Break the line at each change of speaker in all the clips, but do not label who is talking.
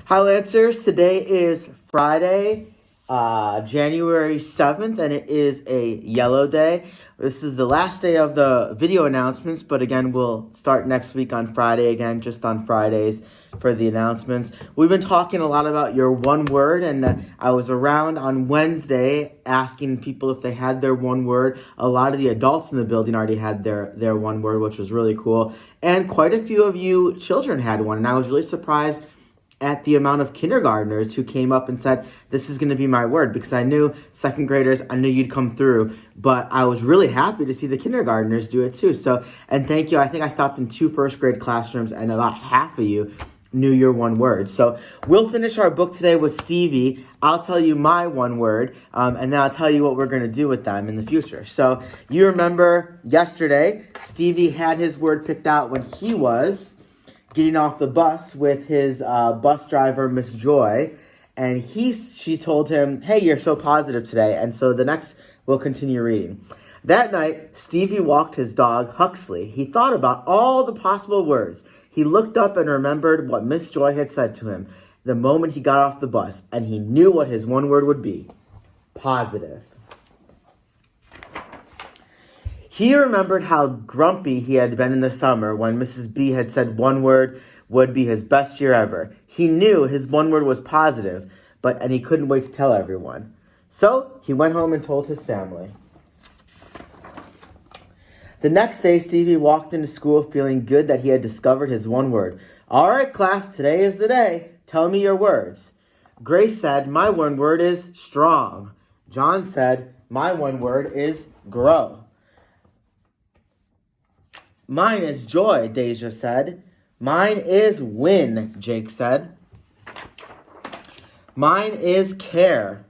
Hi, Lancers. Today is Friday, January 7th, and it is a yellow day. This is the last day of the video announcements, but again, we'll start next week on Friday again, just on Fridays for the announcements. We've been talking a lot about your one word, and I was around on Wednesday asking people if they had their one word. A lot of the adults in the building already had their one word, which was really cool. And quite a few of you children had one, and I was really surprised at the amount of kindergartners who came up and said, this is going to be my word, because I knew second graders, I knew you'd come through, but I was really happy to see the kindergartners do it too. So, and thank you. I think I stopped in 2 first grade classrooms and about half of you knew your one word. So we'll finish our book today with Stevie. I'll tell you my one word, and then I'll tell you what we're going to do with them in the future. So you remember yesterday, Stevie had his word picked out when he was getting off the bus with his bus driver, Miss Joy, and she told him, hey, you're so positive today. And so the next, we'll continue reading. That night, Stevie walked his dog, Huxley. He thought about all the possible words. He looked up and remembered what Miss Joy had said to him the moment he got off the bus, and he knew what his one word would be: positive. He remembered how grumpy he had been in the summer when Mrs. B had said one word would be his best year ever. He knew his one word was positive, and he couldn't wait to tell everyone. So he went home and told his family. The next day, Stevie walked into school feeling good that he had discovered his one word. All right, class, today is the day. Tell me your words. Grace said, my one word is strong. John said, my one word is grow. Mine is joy, Deja said. Mine is win, Jake said. Mine is care,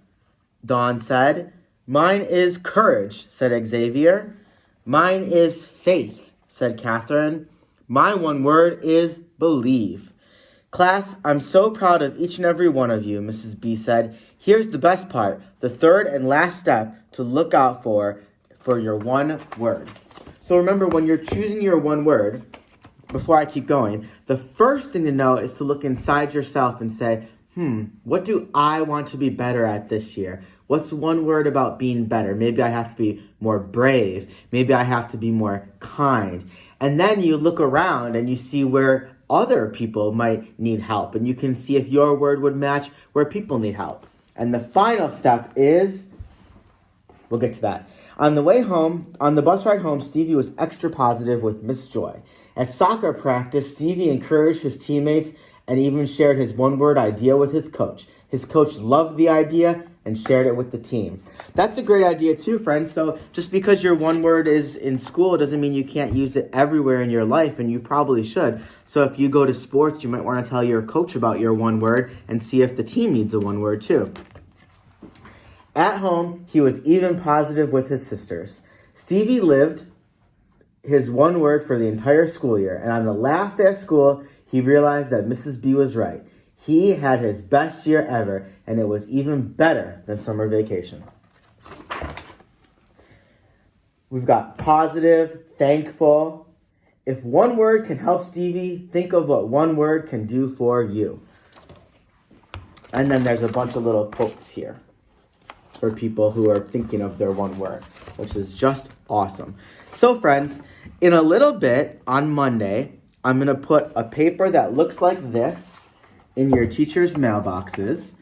Dawn said. Mine is courage, said Xavier. Mine is faith, said Catherine. My one word is believe. Class, I'm so proud of each and every one of you, Mrs. B said. Here's the best part, the third and last step to look out for your one word. So remember, when you're choosing your one word, before I keep going, the first thing to know is to look inside yourself and say, what do I want to be better at this year? What's one word about being better? Maybe I have to be more brave. Maybe I have to be more kind. And then you look around and you see where other people might need help. And you can see if your word would match where people need help. And the final step is, we'll get to that. On the way home, on the bus ride home, Stevie was extra positive with Miss Joy. At soccer practice, Stevie encouraged his teammates and even shared his one-word idea with his coach. His coach loved the idea and shared it with the team. That's a great idea too, friends. So just because your one word is in school doesn't mean you can't use it everywhere in your life, and you probably should. So if you go to sports, you might want to tell your coach about your one word and see if the team needs a one word too. At home, he was even positive with his sisters. Stevie lived his one word for the entire school year, and on the last day of school, he realized that Mrs. B was right. He had his best year ever, and it was even better than summer vacation. We've got positive, thankful. If one word can help Stevie, think of what one word can do for you. And then there's a bunch of little quotes here for people who are thinking of their one word, which is just awesome. So friends, in a little bit on Monday, I'm going to put a paper that looks like this in your teacher's mailboxes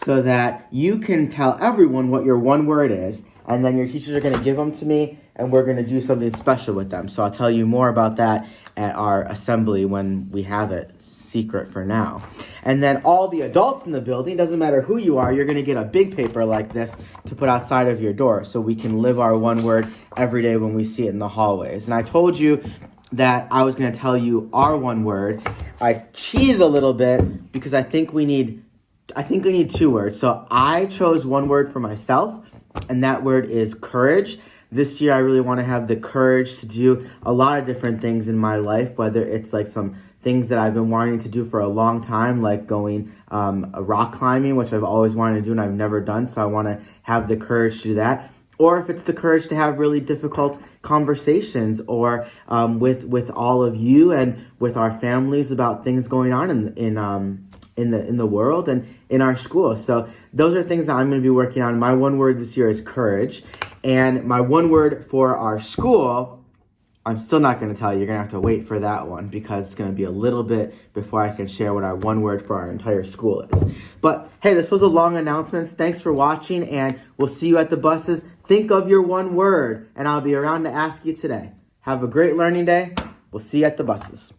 so that you can tell everyone what your one word is, and then your teachers are going to give them to me, and we're going to do something special with them. So I'll tell you more about that at our assembly when we have it. Secret for now. And then all the adults in the building, doesn't matter who you are, you're going to get a big paper like this to put outside of your door so we can live our one word every day when we see it in the hallways. And I told you that I was going to tell you our one word. I cheated a little bit because I think we need 2 words. So I chose one word for myself, and that word is courage. This year I really want to have the courage to do a lot of different things in my life, whether it's like some things that I've been wanting to do for a long time, like going rock climbing, which I've always wanted to do and I've never done. So I want to have the courage to do that. Or if it's the courage to have really difficult conversations or with all of you and with our families about things going on in the world and in our schools. So those are things that I'm going to be working on. My one word this year is courage. And my one word for our school, I'm still not going to tell you. You're going to have to wait for that one because it's going to be a little bit before I can share what our one word for our entire school is. But hey, this was a long announcement. Thanks for watching, and we'll see you at the buses. Think of your one word, and I'll be around to ask you today. Have a great learning day. We'll see you at the buses.